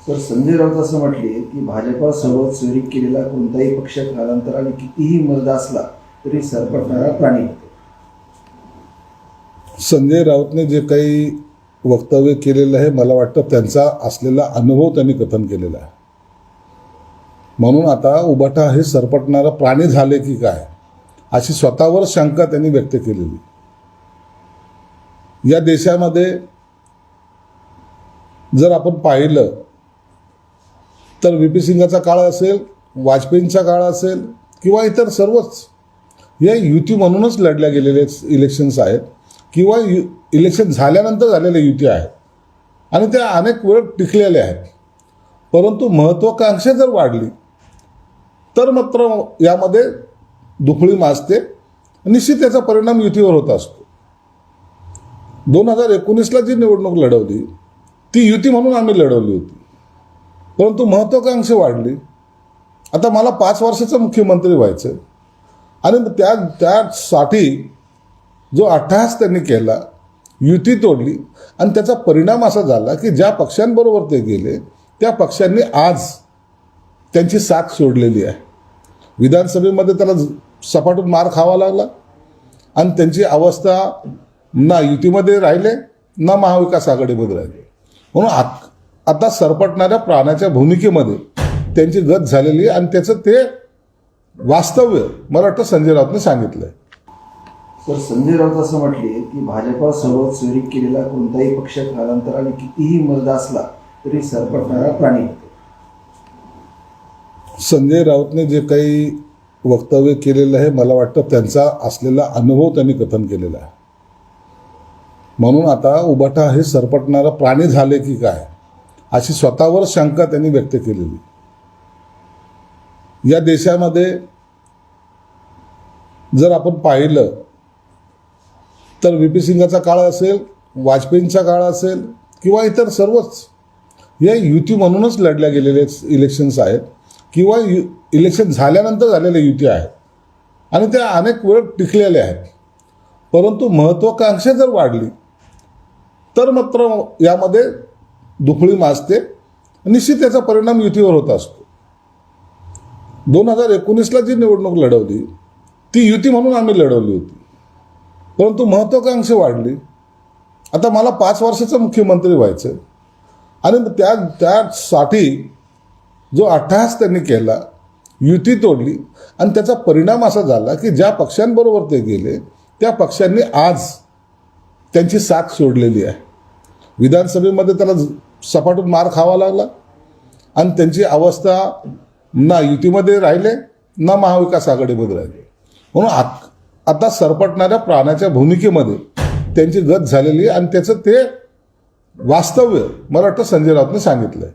तर संजय राऊत असं म्हटले की भाजपासोबत चोरी केलेला कोणताही पक्ष कालांतराने कितीही मर्द असला तरी सरपटणारा प्राणी होतो. संजय राऊतने जे काही वक्तव्य केलेलं आहे, मला वाटतं त्यांचा असलेला अनुभव त्यांनी कथन केलेला आहे. म्हणून आता उबाटा हे सरपटणारा प्राणी झाले की काय, अशी स्वतःवर शंका त्यांनी व्यक्त केलेली. या देशामध्ये जर आपण पाहिलं तर व्ही.पी. सिंगचा काळ असेल, वाजपेयींचा काळ असेल किंवा इतर सर्वच या युती म्हणूनच लढल्या गेलेले इलेक्शन्स आहेत किंवा इलेक्शन झाल्यानंतर झालेल्या युती आहेत आणि त्या अनेक वेळ टिकलेल्या आहेत. परंतु महत्त्वाकांक्षा जर वाढली तर मात्र यामध्ये दुफळी माजते. निश्चित त्याचा परिणाम युतीवर होत असतो. 2019ला जी निवडणूक लढवली ती युती म्हणून आम्ही लढवली होती, परंतु महत्त्वाकांक्षा वाढली. आता मला 5 वर्षाचा मुख्यमंत्री व्हायचं आणि त्यासाठी जो अट्टहास त्यांनी केला, युती तोडली आणि त्याचा परिणाम असा झाला की ज्या पक्षांबरोबर ते गेले त्या पक्षांनी आज त्यांची साथ सोडलेली आहे. विधानसभेमध्ये त्याला सपाटून मार खावा लागला आणि त्यांची अवस्था ना युतीमध्ये राहिले ना महाविकास आघाडीमध्ये राहिले. म्हणून आता सरपटणाऱ्या प्राण्याच्या भूमिकेमध्ये त्यांची गत झालेली आणि त्याचं ते वास्तव्य मला वाटतं संजय राऊतने सांगितलंय. तर संजय राऊत असं म्हटले की भाजपासोबत चोरी केलेला कोणताही पक्ष कालांतराने कितीही मर्द असला तरी सरपटणारा प्राणी होतो. संजय राऊतने जे काही वक्तव्य केलेलं आहे, मला वाटतं त्यांचा असलेला अनुभव त्यांनी कथन केलेला आहे. म्हणून आता उबाटा हे सरपटणारा प्राणी झाले की काय, अशी स्वतःवर शंका त्यांनी व्यक्त केलेली. या देशामध्ये जर आपण पाहिलं तर व्ही.पी. सिंगचा काळ असेल, वाजपेयींचा काळ असेल किंवा इतर सर्वच या युती म्हणूनच लढल्या गेलेले इलेक्शन्स आहेत किंवा इलेक्शन झाल्यानंतर झालेल्या युती आहेत आणि त्या अनेक वेळ टिकलेल्या आहेत. परंतु महत्त्वाकांक्षा जर वाढली तर मात्र यामध्ये दुफळी माजते. निश्चित त्याचा परिणाम युतीवर होत असतो. 2019ला जी निवडणूक लढवली ती युती म्हणून आम्ही लढवली होती, परंतु महत्त्वाकांक्षा वाढली. आता मला 5 वर्षाचा मुख्यमंत्री व्हायचं आणि त्यासाठी जो अट्टहास त्यांनी केला, युती तोडली आणि त्याचा परिणाम असा झाला की ज्या पक्षांबरोबर ते गेले त्या पक्षांनी आज त्यांची साथ सोडलेली आहे. विधानसभेमध्ये त्याला सपाटून मार खावा लागला आणि त्यांची अवस्था ना युतीमध्ये राहिले ना महाविकास आघाडीमध्ये राहिले. म्हणून आता सरपटणाऱ्या प्राण्याच्या भूमिकेमध्ये त्यांची गत झालेली आणि त्याचं ते वास्तव्य मला वाटतं संजय राऊतने सांगितलंय.